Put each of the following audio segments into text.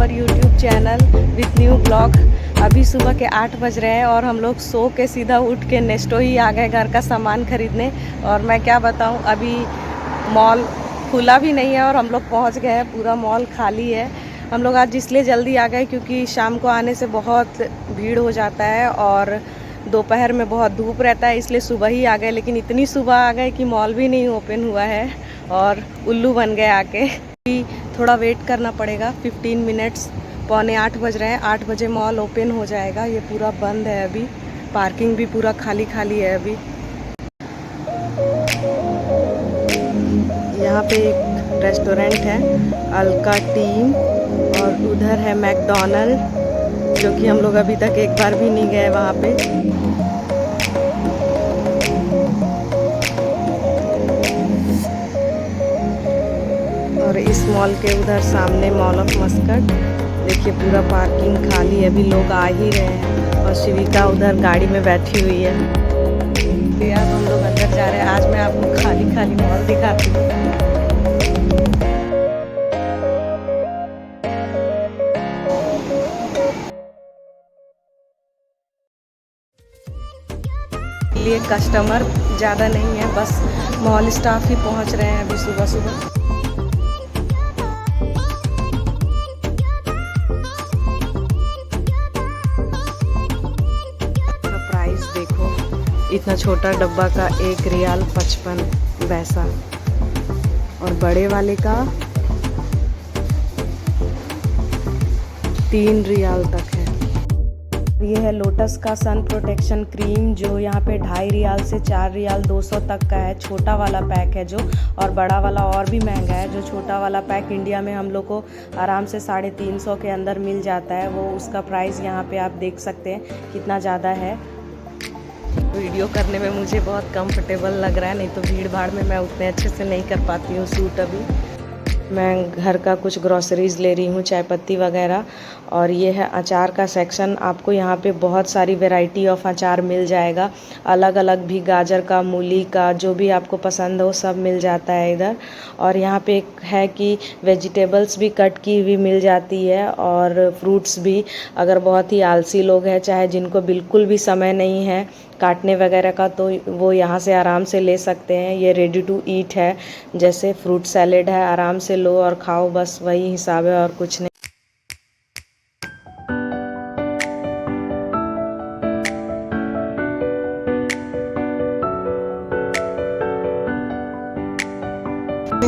Our YouTube channel with new blog. अभी सुबह के 8 बज रहे हैं और हम लोग सो के सीधा उठ के नेस्टो ही आ गए घर का सामान खरीदने। और मैं क्या बताऊं, अभी मॉल खुला भी नहीं है और हम लोग पहुंच गए हैं, पूरा मॉल खाली है। हम लोग आज इसलिए जल्दी आ गए क्योंकि शाम को आने से बहुत भीड़ हो जाता है और दोपहर में बहुत धूप रहता है, इसलिए सुबह ही आ गए। लेकिन इतनी सुबह आ गए कि मॉल भी नहीं ओपन हुआ है और उल्लू बन गए आके। थोड़ा वेट करना पड़ेगा 15 मिनट्स। 7:45 बज रहे हैं, 8 बजे मॉल ओपन हो जाएगा। ये पूरा बंद है अभी, पार्किंग भी पूरा खाली खाली है अभी। यहाँ पे एक रेस्टोरेंट है अल्का टीम और उधर है मैकडोनल्ड, जो कि हम लोग अभी तक एक बार भी नहीं गए वहाँ पे। और इस मॉल के उधर सामने मॉल ऑफ मस्कट, देखिए पूरा पार्किंग खाली है, अभी लोग आ ही रहे हैं। और शिविका उधर गाड़ी में बैठी हुई है। तो अब हम लोग अंदर जा रहे हैं। आज मैं आपको खाली खाली मॉल दिखाती हूँ। लिए कस्टमर ज़्यादा नहीं है, बस मॉल स्टाफ ही पहुंच रहे हैं अभी सुबह सुबह। प्राइस देखो, इतना छोटा डब्बा का 1 रियाल 55 पैसा और बड़े वाले का 3 रियाल तक है। ये है लोटस का सन प्रोटेक्शन क्रीम, जो यहाँ पे 2.5 रियाल से 4 रियाल 200 तक का है। छोटा वाला पैक है जो, और बड़ा वाला और भी महंगा है। जो छोटा वाला पैक इंडिया में हम लोग को आराम से 350 के अंदर मिल जाता है। वो उसका प्राइस यहाँ पे आप देख सकते हैं कितना ज़्यादा है। वीडियो करने में मुझे बहुत कंफर्टेबल लग रहा है, नहीं तो भीड़ भाड़ में मैं उतने अच्छे से नहीं कर पाती हूँ शूट। अभी मैं घर का कुछ ग्रॉसरीज ले रही हूँ, चाय पत्ती वगैरह। और ये है अचार का सेक्शन। आपको यहाँ पे बहुत सारी वैरायटी ऑफ अचार मिल जाएगा, अलग अलग भी, गाजर का, मूली का, जो भी आपको पसंद हो सब मिल जाता है इधर। और यहाँ पे एक है कि वेजिटेबल्स भी कट की हुई मिल जाती है और फ्रूट्स भी। अगर बहुत ही आलसी लोग हैं, चाहे जिनको बिल्कुल भी समय नहीं है काटने वगैरह का, तो वो यहाँ से आराम से ले सकते हैं। ये रेडी टू ईट है, जैसे फ्रूट सैलेड है, आराम से लो और खाओ, बस वही हिसाब है और कुछ नहीं।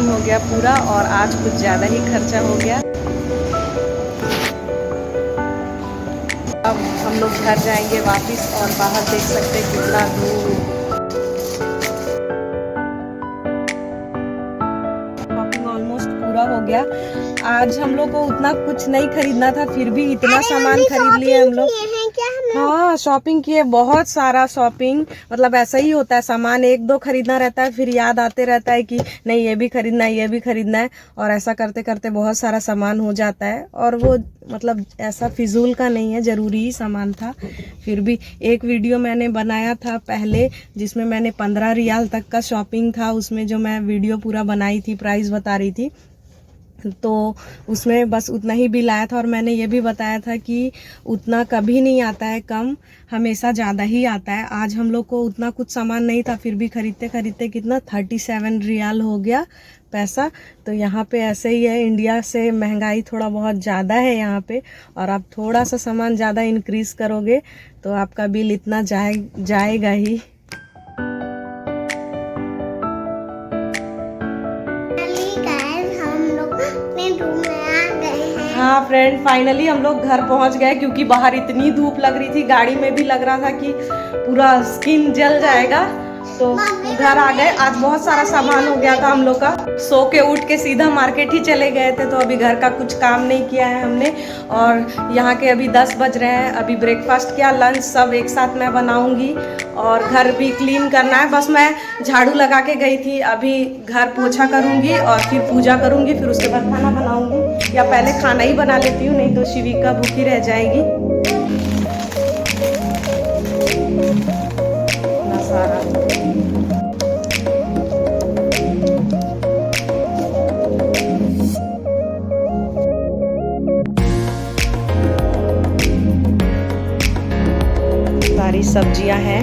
हो गया पूरा और आज कुछ ज़्यादा ही खर्चा हो गया। अब हम लोग घर जाएंगे वापस और बाहर देख सकते हैं कितना धूप। शॉपिंग ऑलमोस्ट पूरा हो गया। आज हम लोग को उतना कुछ नहीं खरीदना था, फिर भी इतना सामान खरीद लिए हम लोग। हाँ, शॉपिंग किए, बहुत सारा शॉपिंग। मतलब ऐसा ही होता है, सामान 1-2 खरीदना रहता है, फिर याद आते रहता है कि नहीं ये भी खरीदना है, ये भी खरीदना है। और ऐसा करते करते बहुत सारा सामान हो जाता है। और वो मतलब ऐसा फिजूल का नहीं है, ज़रूरी ही सामान था। फिर भी एक वीडियो मैंने बनाया था पहले, जिसमें मैंने 15 रियाल तक का शॉपिंग था, उसमें जो मैं वीडियो पूरा बनाई थी, प्राइस बता रही थी, तो उसमें बस उतना ही बिल आया था। और मैंने ये भी बताया था कि उतना कभी नहीं आता है कम, हमेशा ज़्यादा ही आता है। आज हम लोग को उतना कुछ सामान नहीं था, फिर भी खरीदते खरीदते कितना 37 रियाल हो गया पैसा। तो यहाँ पे ऐसे ही है, इंडिया से महंगाई थोड़ा बहुत ज़्यादा है यहाँ पे। और आप थोड़ा सा सामान ज़्यादा इंक्रीज़ करोगे तो आपका बिल इतना जाएगा ही। हाँ फ्रेंड, फाइनली हम लोग घर पहुंच गए, क्योंकि बाहर इतनी धूप लग रही थी, गाड़ी में भी लग रहा था कि पूरा स्किन जल जाएगा। तो घर आ गए। आज बहुत सारा सामान हो गया था हम लोग का। सो के उठ के सीधा मार्केट ही चले गए थे, तो अभी घर का कुछ काम नहीं किया है हमने। और यहाँ के अभी 10 बज रहे हैं। अभी ब्रेकफास्ट किया, लंच सब एक साथ मैं बनाऊंगी। और घर भी क्लीन करना है, बस मैं झाड़ू लगा के गई थी। अभी घर पोछा करूँगी और फिर पूजा करूँगी, फिर उसके बाद खाना बनाऊँगी। या पहले खाना ही बना लेती हूँ, नहीं तो शिविका भूखी रह जाएगी। इतना सारा सारी सब्जियां हैं,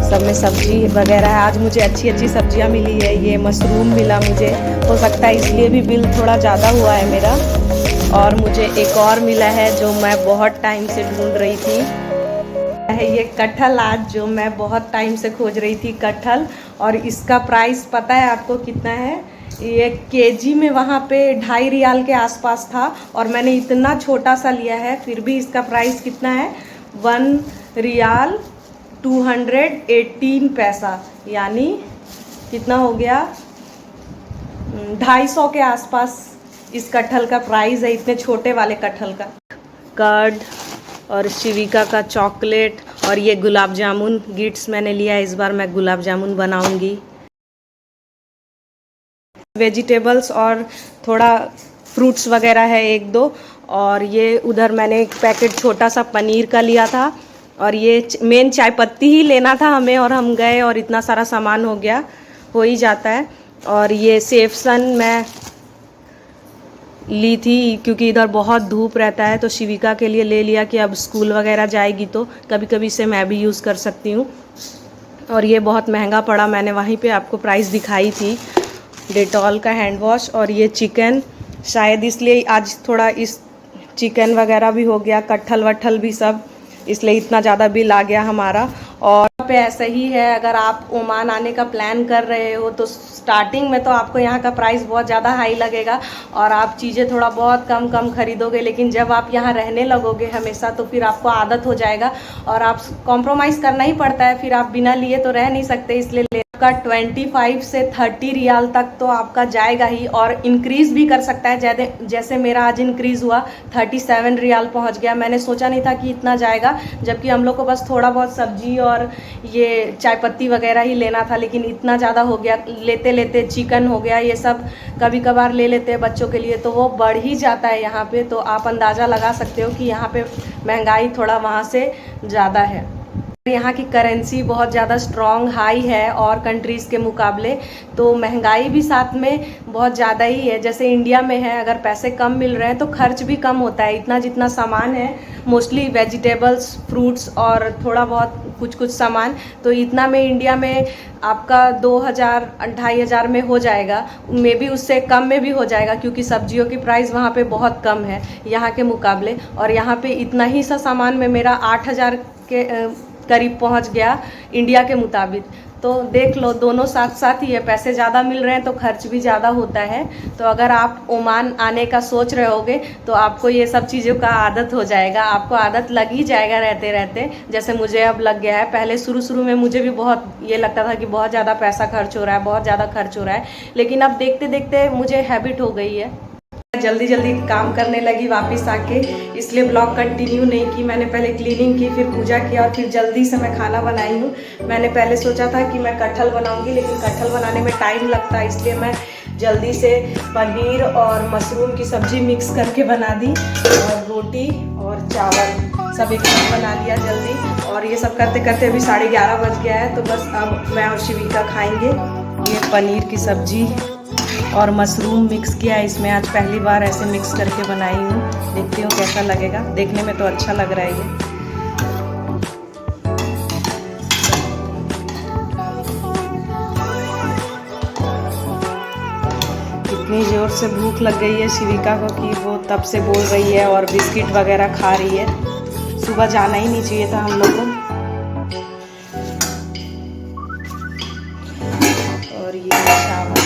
सब में सब्जी वगैरह है। आज मुझे अच्छी अच्छी सब्जियां मिली है। ये मशरूम मिला मुझे, हो सकता है इसलिए भी बिल थोड़ा ज़्यादा हुआ है मेरा। और मुझे एक और मिला है जो मैं बहुत टाइम से ढूंढ रही थी, है ये कटहल। आज जो मैं बहुत टाइम से खोज रही थी कटहल, और इसका प्राइस पता है आपको कितना है? ये केजी में वहाँ पे 2.5 रियाल के आसपास था, और मैंने इतना छोटा सा लिया है, फिर भी इसका प्राइस कितना है? 1 रियाल 218 पैसा, यानी कितना हो गया? 250 के आसपास इस कटहल का प्राइस है, इतने छोटे वाले कटहल का। कर्ड और शिविका का चॉकलेट, और ये गुलाब जामुन गिफ्ट्स मैंने लिया है। इस बार मैं गुलाब जामुन बनाऊंगी। वेजिटेबल्स और थोड़ा फ्रूट्स वगैरह है 1-2, और ये उधर मैंने एक पैकेट छोटा सा पनीर का लिया था, और ये मेन चाय पत्ती ही लेना था हमें, और हम गए और इतना सारा सामान हो गया, हो ही जाता है। और ये सेफसन मैं ली थी क्योंकि इधर बहुत धूप रहता है, तो शिविका के लिए ले लिया कि अब स्कूल वगैरह जाएगी तो कभी कभी इसे मैं भी यूज़ कर सकती हूँ। और ये बहुत महंगा पड़ा, मैंने वहीं पे आपको प्राइस दिखाई थी। डेटॉल का हैंड वॉश, और ये चिकन, शायद इसलिए आज थोड़ा इस चिकन वगैरह भी हो गया, कटहल वट्ठल भी सब, इसलिए इतना ज़्यादा बिल आ गया हमारा। और पे ऐसा ही है, अगर आप ओमान आने का प्लान कर रहे हो तो स्टार्टिंग में तो आपको यहाँ का प्राइस बहुत ज़्यादा हाई लगेगा, और आप चीज़ें थोड़ा बहुत कम कम खरीदोगे, लेकिन जब आप यहाँ रहने लगोगे हमेशा तो फिर आपको आदत हो जाएगा, और आप कॉम्प्रोमाइज़ करना ही पड़ता है, फिर आप बिना लिए तो रह नहीं सकते, इसलिए आपका 25 से 30 रियाल तक तो आपका जाएगा ही, और इंक्रीज़ भी कर सकता है। जैसे मेरा आज इंक्रीज़ हुआ, 37 रियाल पहुंच गया। मैंने सोचा नहीं था कि इतना जाएगा, जबकि हम लोग को बस थोड़ा बहुत सब्जी और ये चाय पत्ती वगैरह ही लेना था, लेकिन इतना ज़्यादा हो गया। लेते लेते चिकन हो गया, ये सब कभी कभार ले लेते हैं बच्चों के लिए, तो वो बढ़ ही जाता है यहाँ पे। तो आप अंदाज़ा लगा सकते हो कि यहाँ पे महंगाई थोड़ा वहाँ से ज़्यादा है। यहाँ की करेंसी बहुत ज़्यादा स्ट्रॉन्ग हाई है और कंट्रीज़ के मुकाबले, तो महंगाई भी साथ में बहुत ज़्यादा ही है। जैसे इंडिया में है, अगर पैसे कम मिल रहे हैं तो खर्च भी कम होता है। इतना जितना सामान है, मोस्टली वेजिटेबल्स, फ्रूट्स और थोड़ा बहुत कुछ कुछ सामान, तो इतना में इंडिया में आपका 2000-2500 में हो जाएगा, मे भी उससे कम में भी हो जाएगा, क्योंकि सब्जियों की प्राइस वहाँ पे बहुत कम है यहाँ के मुकाबले। और यहाँ पे इतना ही सा सामान में मेरा 8000 के करीब पहुंच गया इंडिया के मुताबिक। तो देख लो, दोनों साथ साथ ही है, पैसे ज़्यादा मिल रहे हैं तो खर्च भी ज़्यादा होता है। तो अगर आप ओमान आने का सोच रहे होगे तो आपको ये सब चीज़ों का आदत हो जाएगा, आपको आदत लग ही जाएगा रहते रहते, जैसे मुझे अब लग गया है। पहले शुरू शुरू में मुझे भी बहुत ये लगता था कि बहुत ज़्यादा पैसा खर्च हो रहा है, बहुत ज़्यादा खर्च हो रहा है, लेकिन अब देखते देखते मुझे हैबिट हो गई है। जल्दी जल्दी काम करने लगी वापस आके, इसलिए ब्लॉग कंटिन्यू नहीं की। मैंने पहले क्लीनिंग की, फिर पूजा किया, और फिर जल्दी से मैं खाना बनाई हूँ। मैंने पहले सोचा था कि मैं कटहल बनाऊंगी, लेकिन कटहल बनाने में टाइम लगता है, इसलिए मैं जल्दी से पनीर और मशरूम की सब्ज़ी मिक्स करके बना दी, और रोटी और चावल सब एक साथ बना लिया जल्दी। और ये सब करते करते अभी 11:30 बज गया है, तो बस अब मैं और शिविका खाएँगे। ये पनीर की सब्ज़ी और मशरूम मिक्स किया है इसमें, आज पहली बार ऐसे मिक्स करके बनाई हूँ। देखती हूँ कैसा लगेगा, देखने में तो अच्छा लग रहा है ये। इतनी ज़ोर से भूख लग गई है शिविका को कि वो तब से बोल रही है और बिस्किट वगैरह खा रही है। सुबह जाना ही नहीं चाहिए था हम लोग को। और ये शाम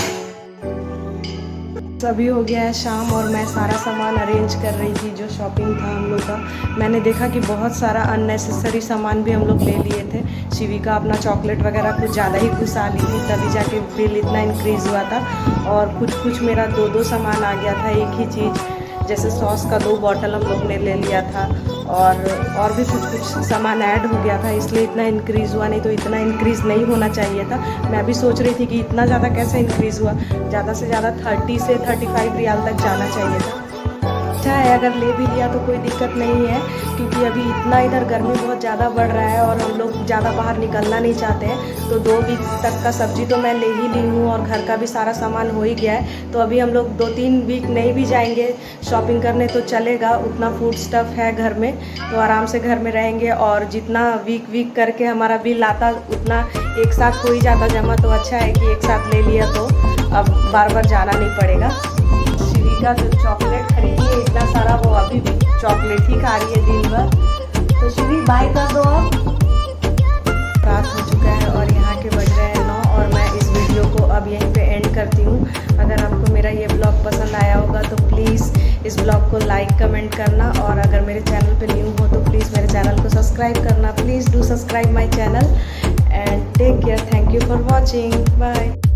अभी हो गया है शाम, और मैं सारा सामान अरेंज कर रही थी जो शॉपिंग था हम लोग का। मैंने देखा कि बहुत सारा अननेसेसरी सामान भी हम लोग ले लिए थे। शिविका अपना चॉकलेट वगैरह कुछ ज़्यादा ही घुसा ली थी, तभी जाके बिल इतना इंक्रीज़ हुआ था। और कुछ मेरा 2 सामान आ गया था एक ही चीज़, जैसे सॉस का 2 बॉटल हम लोग ने ले लिया था, और भी कुछ सामान ऐड हो गया था, इसलिए इतना इंक्रीज़ हुआ। नहीं तो इतना इंक्रीज़ नहीं होना चाहिए था। मैं भी सोच रही थी कि इतना ज़्यादा कैसे इंक्रीज़ हुआ, ज़्यादा से ज़्यादा 30 से 35 रियाल तक जाना चाहिए था। अच्छा है, अगर ले भी लिया तो कोई दिक्कत नहीं है, क्योंकि अभी इतना इधर गर्मी बहुत ज़्यादा बढ़ रहा है और हम लोग ज़्यादा बाहर निकलना नहीं चाहते हैं। तो 2 वीक तक का सब्ज़ी तो मैं ले ही ली हूँ और घर का भी सारा सामान हो ही गया है। तो अभी हम लोग 2-3 वीक नहीं भी जाएंगे शॉपिंग करने तो चलेगा, उतना फूड स्टफ़ है घर में, तो आराम से घर में रहेंगे। और जितना वीक करके हमारा बिल आता उतना एक साथ हो ही जाता जमा, तो अच्छा है कि एक साथ ले लिया तो अब बार बार जाना नहीं पड़ेगा। शिवी का जो चॉकलेट खरीदी है इतना सारा, वो अभी भी चॉकलेट ही खा रही है दिन भर। तो शिवी बाय कर दो अब। रात हो चुका है और यहाँ के बज रहे हैं 9 और मैं इस वीडियो को अब यहीं पे एंड करती हूँ। अगर आपको मेरा ये ब्लॉग पसंद आया होगा तो प्लीज़ इस ब्लॉग को लाइक कमेंट करना, और अगर मेरे चैनल पे न्यू हो तो प्लीज़ मेरे चैनल को सब्सक्राइब करना। Please do subscribe my channel and take care. Thank you for watching. Bye.